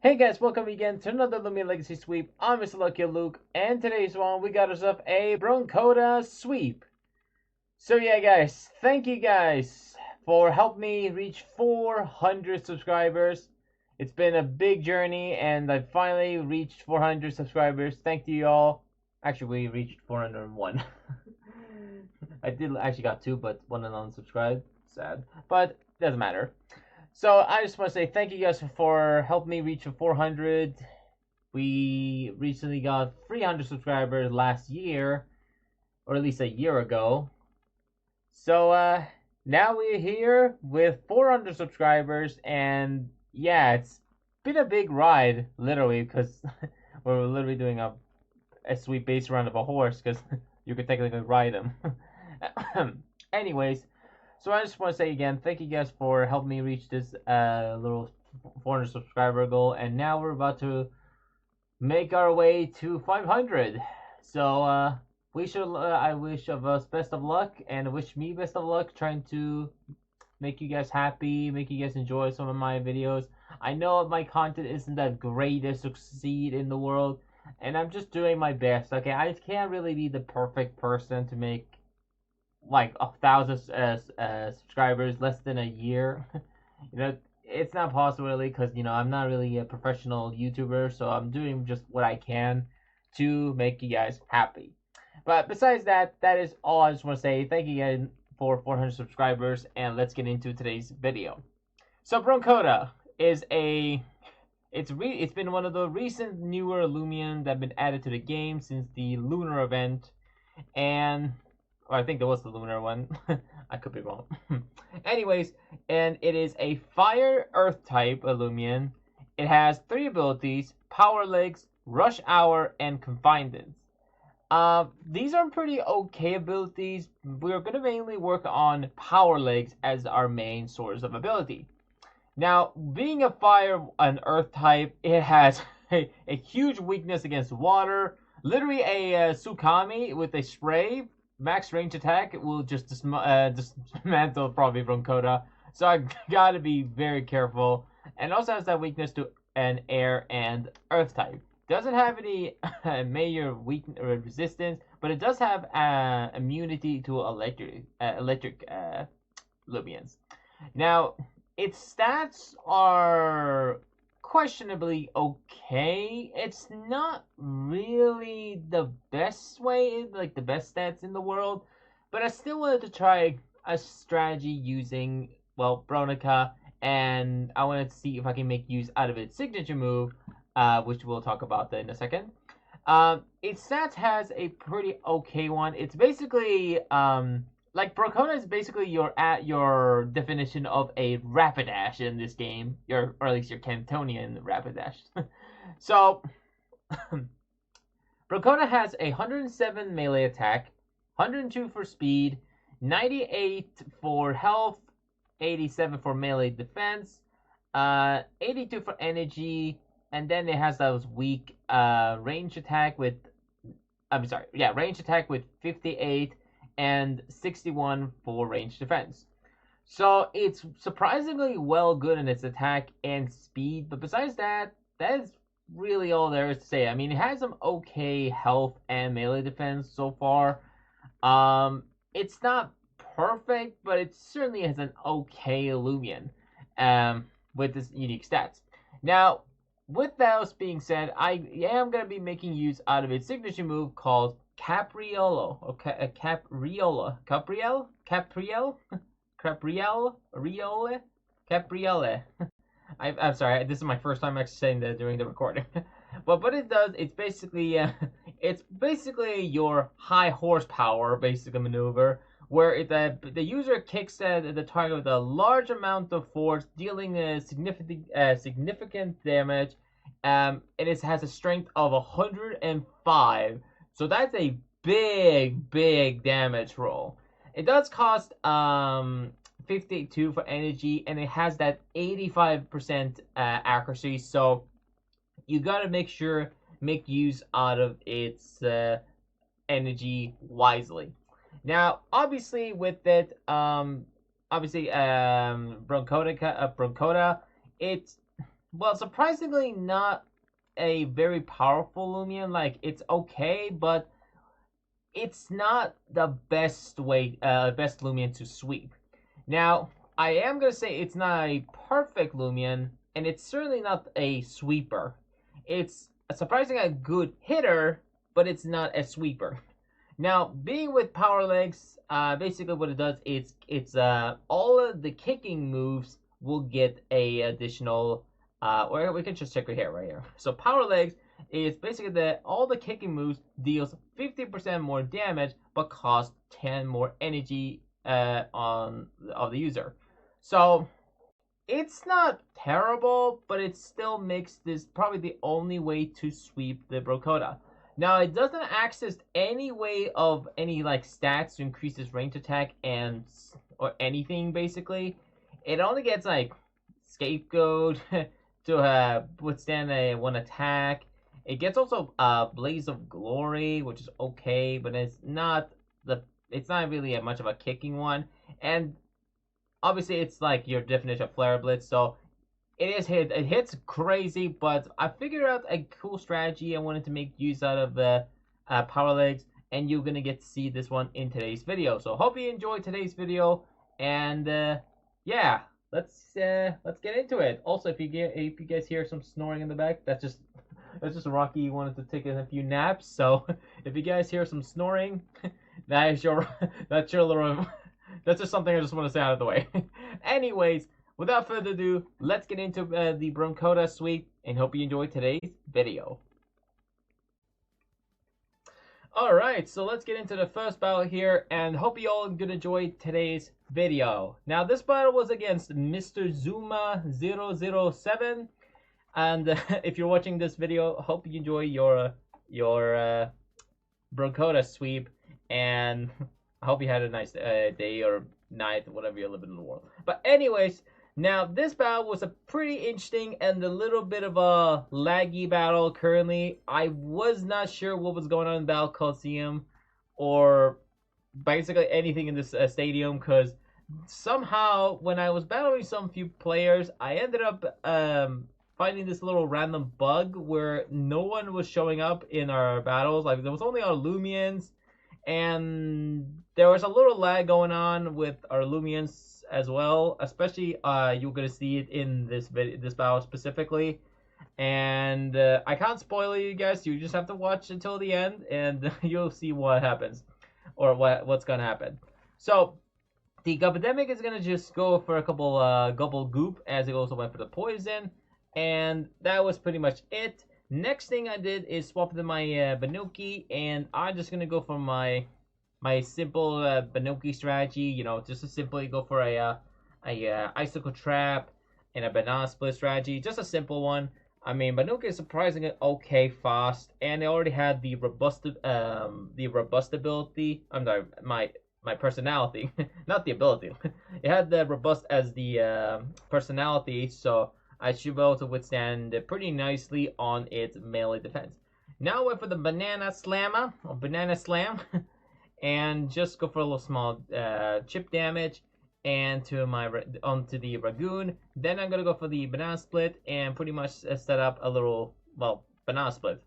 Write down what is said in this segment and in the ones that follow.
Hey guys, welcome again to another Loomian Legacy Sweep. I'm Mr. Lucky Luke, and today's one we got ourselves a Broncotta sweep. So yeah guys, thank you guys for helping me reach 400 subscribers. It's been a big journey and I finally reached 400 subscribers. Thank you all. Actually, we reached 401. I did actually got two, but one unsubscribed. Sad, but doesn't matter. So I just want to say thank you guys for helping me reach 400. We recently got 300 subscribers last year, or at least a year ago. So now we're here with 400 subscribers, and yeah, it's been a big ride, literally, because we're literally doing a sweep based around of a horse, because you could technically ride him. Anyways, so I just want to say again, thank you guys for helping me reach this little 400 subscriber goal, and now we're about to make our way to 500. So I wish of us best of luck, and wish me best of luck trying to make you guys happy, make you guys enjoy some of my videos. I know my content isn't that great to succeed in the world, and I'm just doing my best. Okay, I can't really be the perfect person to make like 1,000 subscribers less than a year. It's not possible really, because I'm not really a professional YouTuber, so I'm doing just what I can to make you guys happy. But besides that, that is all I just want to say. Thank you again for 400 subscribers, and let's get into today's video. So Broncotta is it's been one of the recent newer Loomian that have been added to the game since the lunar event, and I think there was the lunar one. I could be wrong. Anyways, and it is a fire earth type Loomian. It has 3 abilities: power legs, rush hour, and confinement. These are pretty okay abilities. We're gonna mainly work on power legs as our main source of ability. Now, being a fire and earth type, it has a huge weakness against water. Literally a Tsukami with a spray. Max range attack will just dismantle probably Broncotta. So I gotta be very careful. And also has that weakness to an air and earth type. Doesn't have any major resistance, but it does have immunity to electric Loomians. Now, its stats are questionably okay. It's not really the best way, like the best stats in the world, but I still wanted to try a strategy using, well, Bronica, and I wanted to see if I can make use out of its signature move, which we'll talk about in a second. Its stats has a pretty okay one. It's basically like Broncotta is basically your definition of a Rapidash in this game, or at least your Cantonian Rapidash. So Broncotta has a 107 melee attack, 102 for speed, 98 for health, 87 for melee defense, 82 for energy, and then it has those weak range attack with range attack with 58 and 61 for range defense. So it's surprisingly well good in its attack and speed, but besides that, that is really all there is to say. I mean, it has some okay health and melee defense so far. It's not perfect, but it certainly has an okay Loomian with this unique stats. Now, with those being said, I am going to be making use out of its signature move called CAPRIOLE. Okay, CAPRIOLE. Capriole. I'm sorry. This is my first time actually saying that during the recording. But what it does, it's basically your high horsepower basic maneuver, where the user kicks at the target with a large amount of force, dealing significant damage, and it has a strength of 105. So that's a big damage roll. It does cost 52 for energy, and it has that 85% accuracy. So you gotta make use out of its energy wisely. Now, obviously, with it, Broncotta, well, surprisingly not a very powerful Loomian. Like, it's okay, but it's not the best Loomian to sweep. Now, I am gonna say it's not a perfect Loomian, and it's certainly not a sweeper. It's a surprisingly a good hitter, but it's not a sweeper. Now, being with power legs, basically what it does is it's all of the kicking moves will get a additional, or we can just check it here right here. So power legs is basically that all the kicking moves deals 50% more damage, but cost 10 more energy on of the user. So it's not terrible, but it still makes this probably the only way to sweep the Broncotta. Now it doesn't access any way of any like stats to increase its range attack and or anything basically. It only gets like scapegoat to withstand a one attack. It gets also Blaze of Glory, which is okay, but it's not really much of a kicking one. And obviously it's like your definition of Flare Blitz, so it hits crazy, but I figured out a cool strategy I wanted to make use out of the power legs, and you're gonna get to see this one in today's video. So hope you enjoyed today's video, and yeah, let's get into it. Also, if you guys hear some snoring in the back, that's just Rocky wanted to take a few naps. So if you guys hear some snoring, that is your that's your little that's just something I just want to say out of the way. Anyways, without further ado, let's get into the Broncotta sweep, and hope you enjoy today's video. Alright, so let's get into the first battle here, and hope you all gonna enjoy today's video. Now, this battle was against Mr. Zuma 007, and if you're watching this video, hope you enjoy your Broncotta sweep, and I hope you had a nice day or night, whatever you're living in the world. But anyways, now this battle was a pretty interesting and a little bit of a laggy battle currently. I was not sure what was going on in Battle Coliseum or basically anything in this stadium, because somehow when I was battling some few players, I ended up finding this little random bug where no one was showing up in our battles. Like, there was only our Loomians, and there was a little lag going on with our Loomians as well. Especially, you're gonna see it in this battle specifically. And I can't spoil you guys. You just have to watch until the end, and you'll see what happens, or what's gonna happen. So the Gabademic is gonna just go for a couple goop as it also went for the poison, and that was pretty much it. Next thing I did is swap to my Banuki, and I'm just gonna go for my simple Banuki strategy. You know, just to simply go for a icicle trap and a banana split strategy. Just a simple one. I mean, Banuki is surprisingly okay fast, and it already had the robust ability. I'm sorry, my personality, not the ability. It had the robust as the personality, so I should be able to withstand it pretty nicely on its melee defense. Now I went for the banana slammer, or banana slam, and just go for a little small chip damage, and onto the Ragoon. Then I'm gonna go for the banana split and pretty much set up a little, well, banana split.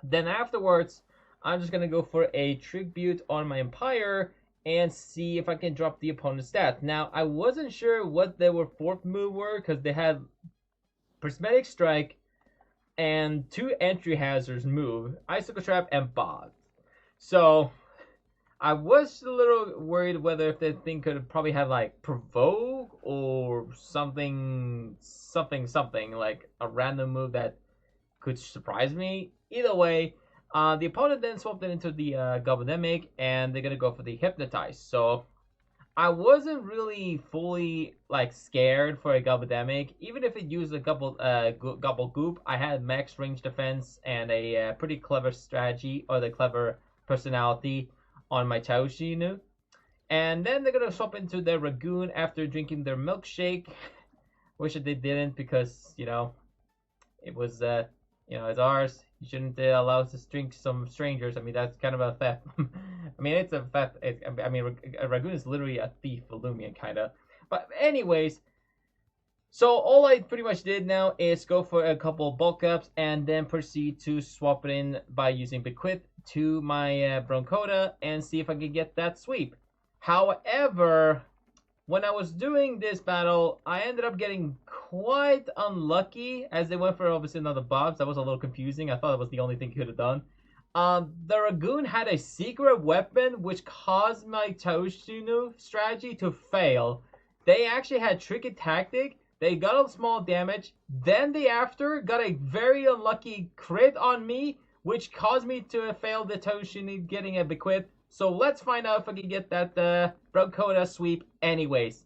Then afterwards, I'm just gonna go for a tribute on my Empire and see if I can drop the opponent's stats. Now, I wasn't sure what their fourth move were, because they had Prismatic Strike and 2 entry hazards move, Icicle Trap and Bog. So I was a little worried whether if the thing could probably have like Provoke or something like a random move that could surprise me. Either way, the opponent then swapped it into the Gabademic, and they're gonna go for the Hypnotize. So I wasn't really fully like scared for a Gabademic. Even if it used a Gobble Goop, I had max range defense and a pretty clever strategy, or the clever personality on my Chaoshinu. And then they're gonna swap into their Ragoon after drinking their milkshake. Wish that they didn't, because you know it was it's ours. You shouldn't allow us to drink some strangers. I mean, that's kind of a theft. I mean, it's a theft. I mean, a Ragoon is literally a thief, a Loomian, kind of. But anyways, So all I pretty much did now is go for a couple of bulk ups and then proceed to swap it in by using Bequith to my Broncotta and see if I could get that sweep. However, when I was doing this battle, I ended up getting quite unlucky as they went for obviously another buff. That was a little confusing. I thought that was the only thing he could have done. The Ragoon had a secret weapon which caused my Toshinu strategy to fail. They actually had Tricky Tactic. They got a small damage. Then they after got a very unlucky crit on me, which caused me to fail the Toshinu getting a Bequith. So let's find out if I can get that Broncotta sweep anyways.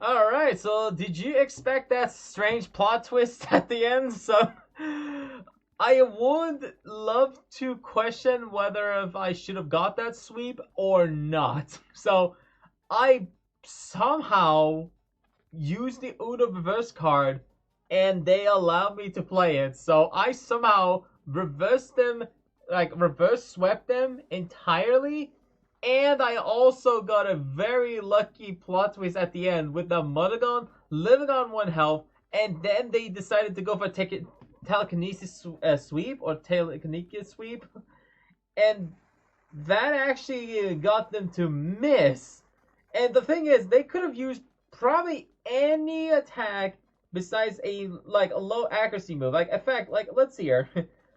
Alright, so did you expect that strange plot twist at the end? So, I would love to question whether if I should have got that sweep or not. So, I somehow used the Uno reverse card and they allowed me to play it. So, I somehow reversed them, like reverse swept them entirely. And I also got a very lucky plot twist at the end with the Monogon living on 1 health, and then they decided to go for telekinesis sweep or telekinesis sweep, and that actually got them to miss. And the thing is, they could have used probably any attack besides a low accuracy move. Like, in fact, like let's see here,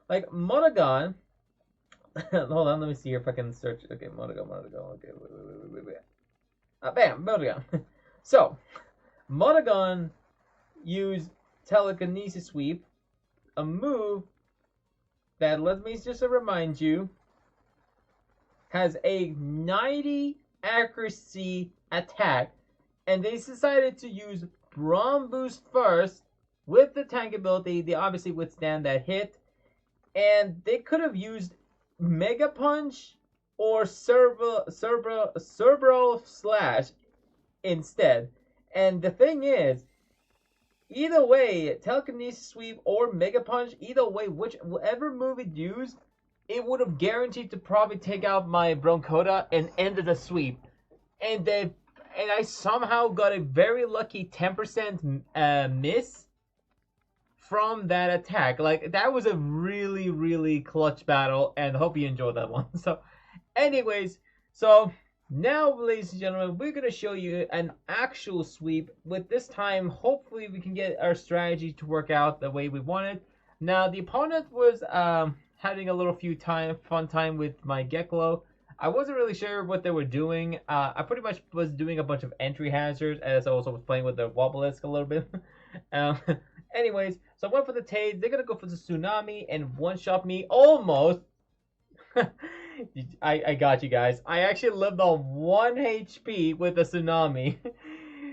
like Monogon. Hold on, let me see here if I can search. Okay, Monogon. Okay, wait. Bam, Monogon. So, Monogon used Telekinesis Sweep, a move that, let me just remind you, has a 90 accuracy attack, and they decided to use Brawn Boost first with the tank ability. They obviously withstand that hit, and they could have used Mega Punch or Cerebral Slash instead. And the thing is, either way, Telekinesis Sweep or Mega Punch, either way, whichever move it used, it would have guaranteed to probably take out my Broncotta and end the sweep. And and I somehow got a very lucky 10% miss from that attack. Like, that was a really, really clutch battle, and hope you enjoyed that one. So, anyways, so now, ladies and gentlemen, we're going to show you an actual sweep. With this time, hopefully we can get our strategy to work out the way we want it. Now, the opponent was having a little fun time with my Geklo. I wasn't really sure what they were doing. I pretty much was doing a bunch of entry hazards, as I also was playing with the Wobblisk a little bit. Anyways, so I went for the Tade. They're going to go for the Tsunami and one-shot me almost. I got you guys. I actually lived on 1 HP with the Tsunami.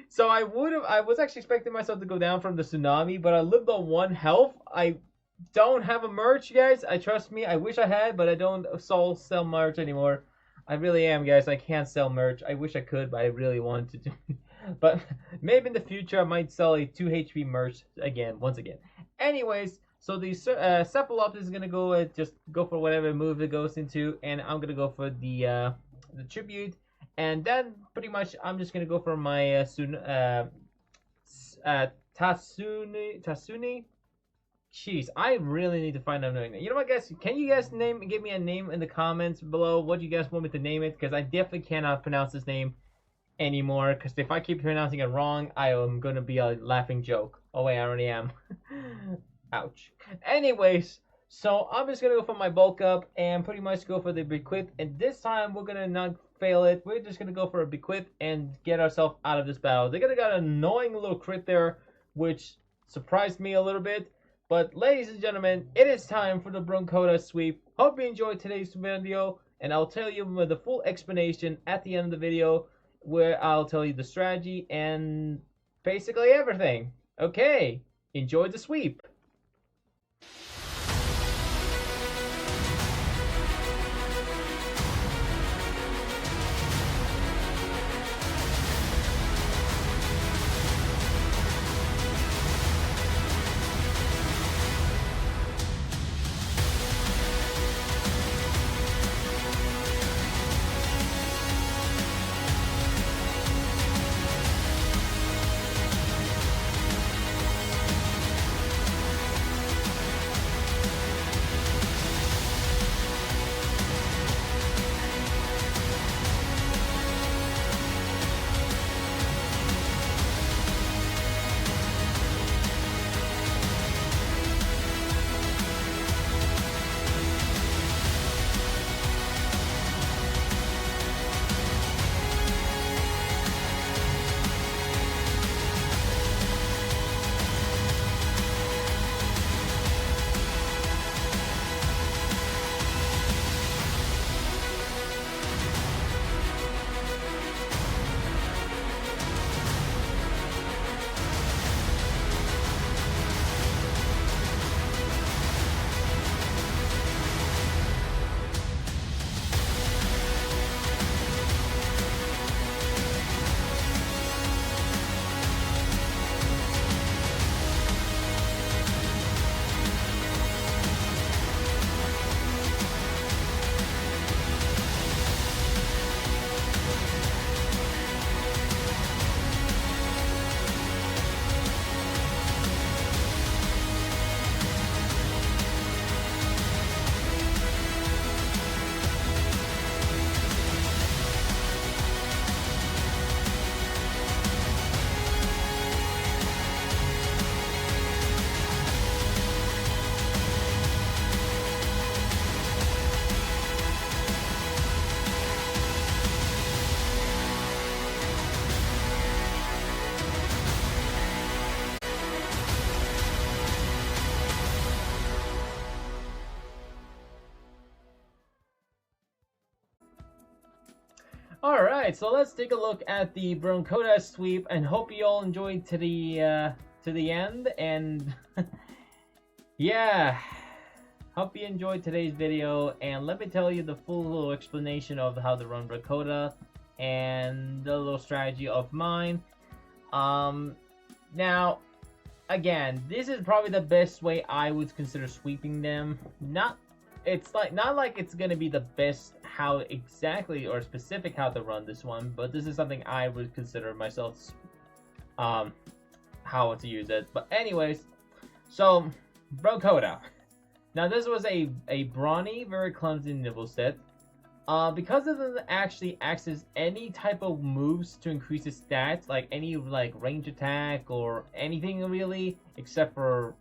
So I was actually expecting myself to go down from the Tsunami, but I lived on 1 health. I don't have a merch, guys. Trust me, I wish I had, but I don't sell merch anymore. I really am, guys. I can't sell merch. I wish I could, but I really wanted to. But maybe in the future I might sell a 2 HP merch once again. Anyways, so the Cephalopus is gonna go just go for whatever move it goes into, and I'm gonna go for the tribute, and then pretty much I'm just gonna go for my Tasuni. Jeez, I really need to find out knowing that. You know what, guys? Can you guys give me a name in the comments below? What you guys want me to name it? Because I definitely cannot pronounce this name anymore. Because if I keep pronouncing it wrong, I am gonna be a laughing joke. Oh wait, I already am. Ouch. Anyways, so I'm just gonna go for my bulk up and pretty much go for the bequith. And this time we're gonna not fail it. We're just gonna go for a bequith and get ourselves out of this battle. They're gonna got an annoying little crit there, which surprised me a little bit. But ladies and gentlemen, it is time for the Broncotta sweep. Hope you enjoyed today's video, and I'll tell you with the full explanation at the end of the video, where I'll tell you the strategy and basically everything. Okay, enjoy the sweep. Alright, so let's take a look at the Broncotta sweep, and hope you all enjoyed to the end, and yeah, hope you enjoyed today's video, and let me tell you the full little explanation of how to run Broncotta, and the little strategy of mine. Now, again, this is probably the best way I would consider sweeping them. Not it's like not like it's gonna be the best how exactly or specific how to run this one, but this is something I would consider myself how to use it. But anyways, so Broncotta. Now this was a brawny, very clumsy Moveset. Because it doesn't actually access any type of moves to increase its stats, like any like range attack or anything really, except for,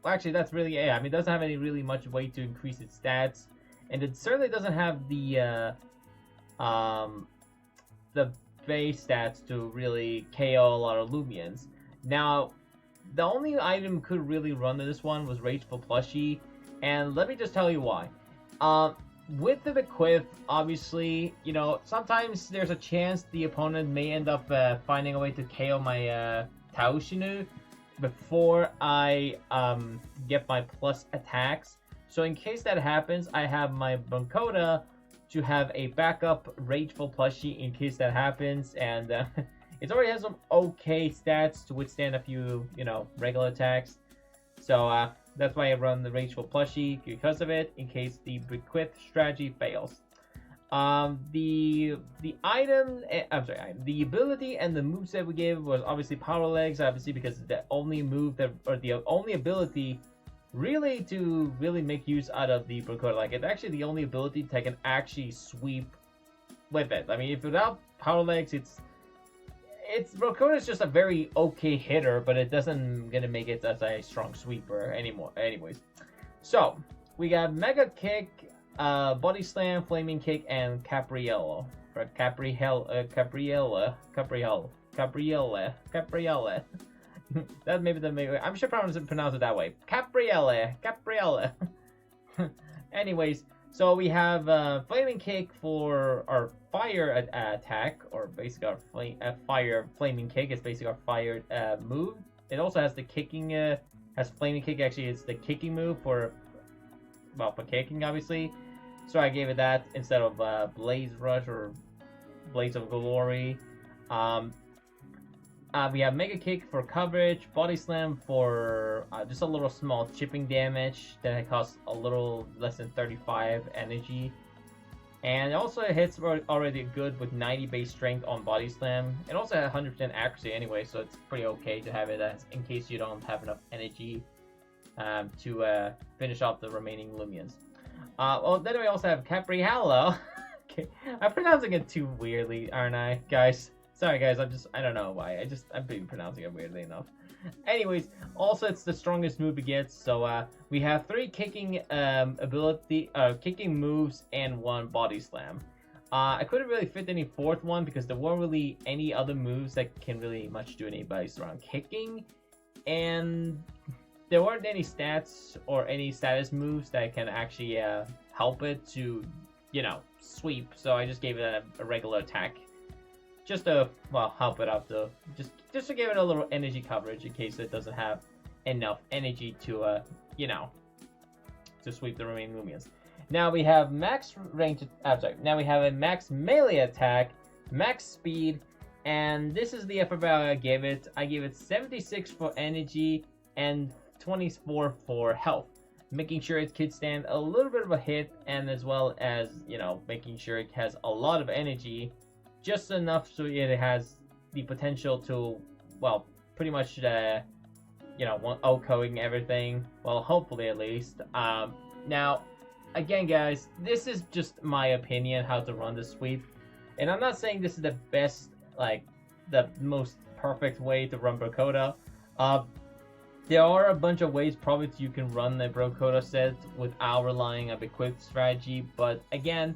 well, actually that's really I mean, it doesn't have any really much way to increase its stats, and it certainly doesn't have the base stats to really KO a lot of Loomians. Now, the only item could really run to this one was Rageful Plushie, and let me just tell you why. With the bequith, obviously, you know, sometimes there's a chance the opponent may end up finding a way to KO my Taoshinu before I get my plus attacks. So in case that happens, I have my Broncotta to have a backup Rageful Plushie in case that happens, and it already has some okay stats to withstand a few, you know, regular attacks. So that's why I run the Rageful Plushie because of it, in case the bequith strategy fails. The ability and the moveset we gave was obviously Power Legs, obviously because it's the only move that, or the only ability really to really make use out of the Broncotta. Like, it's actually the only ability that can actually sweep with it. I mean, if without Power Legs, it's Broncotta is just a very okay hitter, but it doesn't gonna make it as a strong sweeper anymore. Anyways, so we got Mega Kick, Body Slam, Flaming Kick, and Capriole. Capriole. That maybe the maybe I'm sure pronounce it that way. Capriole. Anyways, so we have Flaming Kick for our fire attack, or basically our fire Flaming Kick is basically our fire move. It also has the kicking, has Flaming Kick, actually it's the kicking move for, well, for kicking obviously. So I gave it that instead of Blaze Rush or Blaze of Glory. We have Mega Kick for coverage, Body Slam for just a little small chipping damage that costs a little less than 35 energy. And it also hits already good with 90 base strength on Body Slam. It also has 100% accuracy anyway, so it's pretty okay to have it as in case you don't have enough energy to finish off the remaining Loomians. Well, then we also have Capriole. Okay. I'm pronouncing it too weirdly, aren't I, guys? Sorry, guys. I don't know why. I'm pronouncing it weirdly enough. Anyways, also it's the strongest move it gets. So we have 3 kicking kicking moves and 1 Body Slam. I couldn't really fit any 4th one because there weren't really any other moves that can really much do anything around kicking, and there weren't any stats or any status moves that can actually help it to, you know, sweep. So I just gave it a regular attack, just to, well, help it out to just to give it a little energy coverage in case it doesn't have enough energy to you know, to sweep the remaining Loomians. Now we have max range. Now we have a max melee attack, max speed, and this is the upper value I gave it. I gave it 76 for energy and 24 for health, making sure it could stand a little bit of a hit, and as well as, you know, making sure it has a lot of energy, just enough so it has the potential to, well, pretty much, you know, OHKOing everything. Well, hopefully at least. Now, again, guys, this is just my opinion how to run this sweep, and I'm not saying this is the best, like, the most perfect way to run Broncotta. There are a bunch of ways probably you can run the Broncotta set without relying on a bequith strategy, but again,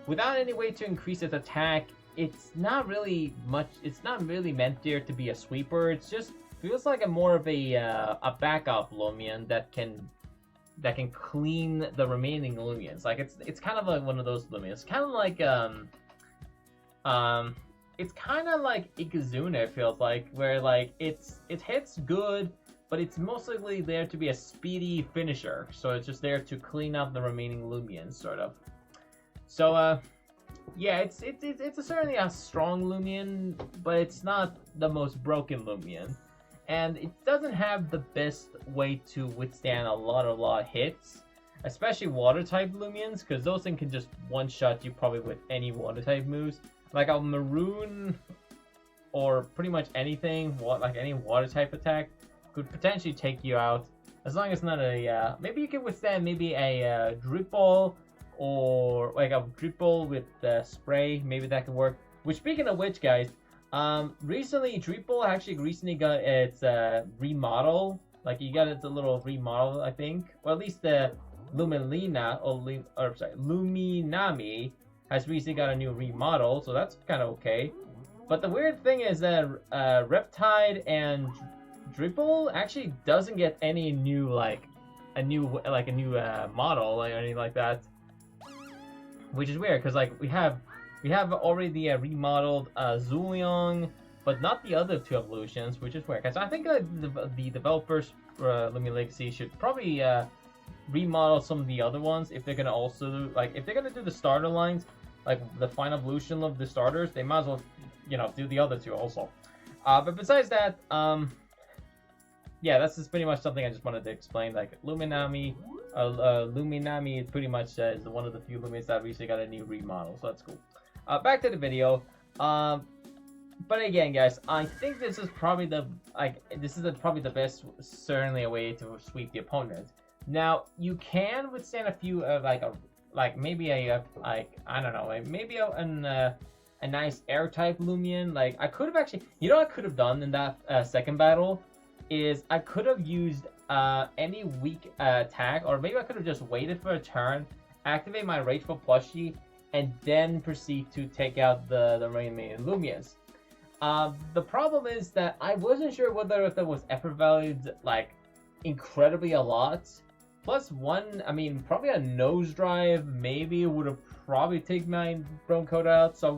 without any way to increase its attack, it's not really much. It's not really meant there to be a sweeper. It's just feels like a more of a backup Loomian that can clean the remaining Loomians. Like it's kind of like one of those Loomians. Kind of like it's kind of like Ikazuna. It feels like, where like it hits good, but it's mostly there to be a speedy finisher. So it's just there to clean up the remaining Loomians, sort of. So yeah, it's certainly a strong Loomian, but it's not the most broken Loomian, and it doesn't have the best way to withstand a lot of hits. especially water type Loomians, because those things can just one-shot you probably with any water type moves. Like a Maroon or pretty much anything, like any water type attack, could potentially take you out. As long as not a, maybe you can withstand maybe a drip ball, or like a drip ball with spray, maybe that could work. Which, speaking of which, guys, recently drip ball actually recently got its remodel. Like you got its a little remodel, I think, or at least the Luminami has recently got a new remodel, so that's kind of okay. But the weird thing is that Reptide and Dripple actually doesn't get any new a new model or anything like that, which is weird because like we have already the remodeled Zuliang, but not the other two evolutions, which is weird. Because I think the developers for Loomian Legacy should probably remodel some of the other ones if they're gonna also if they're gonna do the starter lines, like the final evolution of the starters, they might as well do the other two also. But besides that, yeah, that's just pretty much something I just wanted to explain. Like Luminami is pretty much is one of the few Lumians that recently got a new remodel, so that's cool. Back to the video. But again, guys, I think this is probably probably the best, certainly a way to sweep the opponent. Now you can withstand a few maybe a I don't know, maybe a nice air type Loomian. Like I could have actually, what I could have done in that second battle is I could have used any weak attack, or maybe I could have just waited for a turn, activate my Rageful Plushie, and then proceed to take out the remaining Loomians. The problem is that I wasn't sure whether if that was effort valued like incredibly a lot. Plus one, I mean, probably a nose drive maybe would have probably taken my Broncotta out. So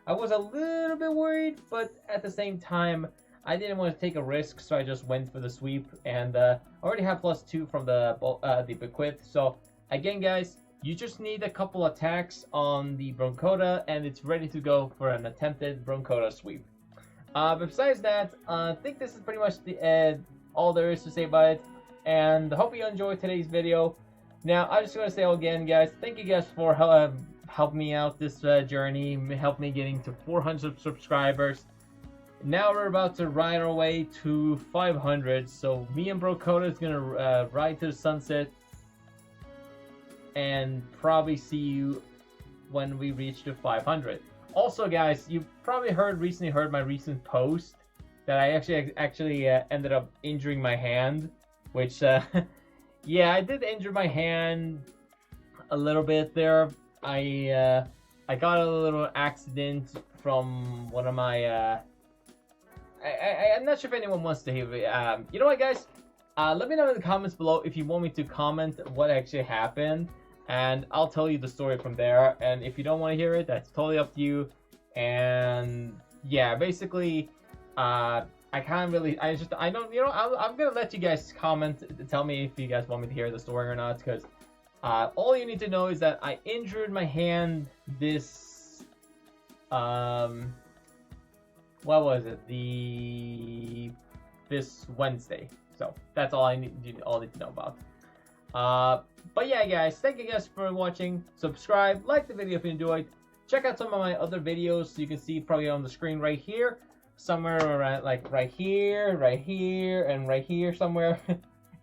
I was a little bit worried, but at the same time, I didn't want to take a risk, so I just went for the sweep, and I already have +2 from the bequeath. So again, guys, you just need a couple attacks on the Broncotta, and it's ready to go for an attempted Broncotta sweep. But besides that, I think this is pretty much all there is to say about it, and I hope you enjoyed today's video. Now, I just want to say again, guys, thank you guys for helping me out this journey, help me getting to 400 subscribers. Now we're about to ride our way to 500, so me and Broncotta is gonna ride to the sunset, and probably see you when we reach to 500. Also, guys, you probably recently heard my recent post that I actually ended up injuring my hand, which yeah, I did injure my hand a little bit there. I got a little accident from one of my I'm not sure if anyone wants to hear it. You know what, guys? Let me know in the comments below if you want me to comment what actually happened, and I'll tell you the story from there. And if you don't want to hear it, that's totally up to you. And yeah, basically, I can't really. I don't. I'm gonna let you guys comment to tell me if you guys want me to hear the story or not. Because all you need to know is that I injured my hand this what was it? This Wednesday. So that's all you need to know about. But yeah, guys, thank you guys for watching. Subscribe, like the video if you enjoyed. Check out some of my other videos. You can see probably on the screen right here, somewhere around like right here, and right here somewhere.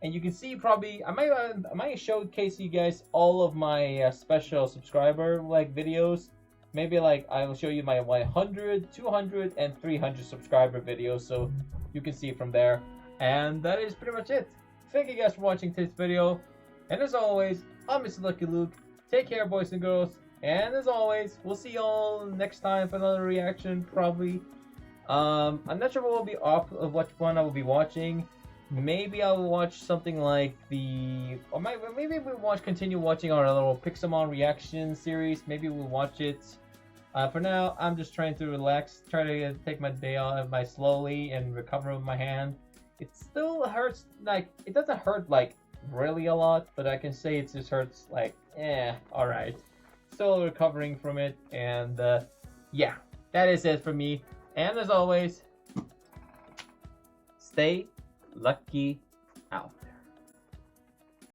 And you can see probably I might showcase you guys all of my special subscriber videos. Maybe I will show you my 100, 200, and 300 subscriber videos, so you can see from there. And that is pretty much it. Thank you guys for watching today's video. And as always, I'm Mr. Lucky Luke. Take care, boys and girls. And as always, we'll see y'all next time for another reaction, probably. I'm not sure what will be off of what one I will be watching. Maybe I will watch something like maybe we'll continue watching our little Pixelmon reaction series. Maybe we'll watch it. For now, I'm just trying to relax, try to take my day off slowly and recover with my hand. It still hurts, it doesn't hurt really a lot, but I can say it just hurts alright. Still recovering from it, and yeah, that is it for me. And as always, stay lucky out.